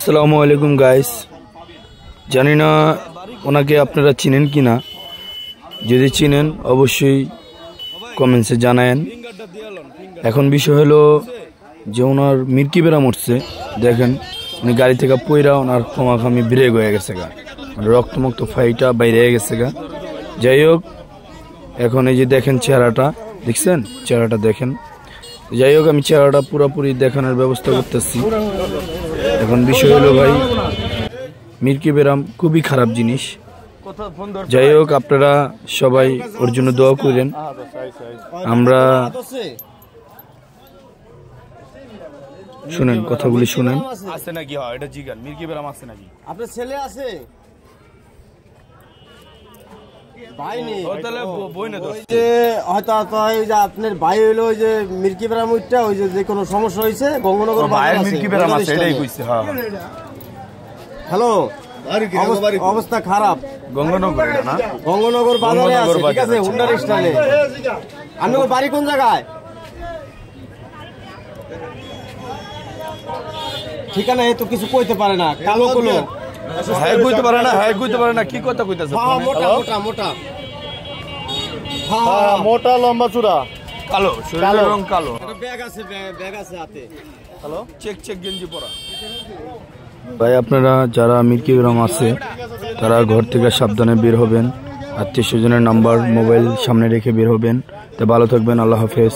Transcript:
আসসালামু আলাইকুম গাইস, জানি না ওনাকে আপনারা চিনেন কিনা। যদি চিনেন অবশ্যই কমেন্টসে জানায়েন। এখন বিষয় হলো যে ওনার মির্কি বেরাম উঠছে। দেখেন উনি গাড়ি থেকে পইরা ওনার ক্ষমাখামি ব্রেক হয়ে গেছে গা, রক্তমুক্ত ফাইটা বাইরে হয়ে গেছে গা। যাই হোক, এখন এই যে দেখেন চেহারাটা, দেখছেন চেহারাটা দেখেন। যাই হোক, আমি চেহারাটা পুরোপুরি দেখানোর ব্যবস্থা করতেছি। এখন বিষয় হলো ভাই, মির্কি বেরাম খুবই খারাপ জিনিস। যাই হোক, আপনারা সবাই ওর জন্য দোয়া করেন। আমরা শুনেন, কথাগুলি শুনেন। আছে নাকি? হয় এটা জিগান, মির্কি বেরাম আছে নাকি? আপনার ছেলে আছে? ভাই নেই, তাহলে বই না দোষ। যে হয়তো ওই যে আপনার ভাই হইলো ওই যে মির্কি বেরাম উঠটা, ওই যে কোনো সমস্যা হয়েছে গঙ্গনগর ভাইয়ের মির্কি বেরাম আছে, এটাই কইছে। হ্যাঁ, হ্যালো, অবস্থা খারাপ। গঙ্গনগর এটা না? গঙ্গনগর বাজারে আছে, ঠিক আছে, হুন্ডার স্টাইলে। আপনার বাড়ি কোন জায়গায়? ঠিকানা এই তো কিছু কইতে পারে না, কালো কালো। হ্যাঁ কইতে পারে না, হ্যাঁ কইতে পারে না। কি কথা কইতাছে? হ্যাঁ, মোটা মোটা মোটা, হ্যাঁ মোটা লম্বা চূড়া, কালো শরীরের রং কালো। একটা ব্যাগ আছে, ব্যাগ আছে হাতে। হ্যালো, চেক চেক গেঞ্জি পরা। ভাই আপনারা যারা মির্কি বেরাম আছে তারা ঘর থেকে সাবধানে বের হবেন। আত্মীয় স্বজনের নাম্বার মোবাইল সামনে রেখে বের হবেন। তো ভালো থাকবেন, আল্লাহ হাফেজ।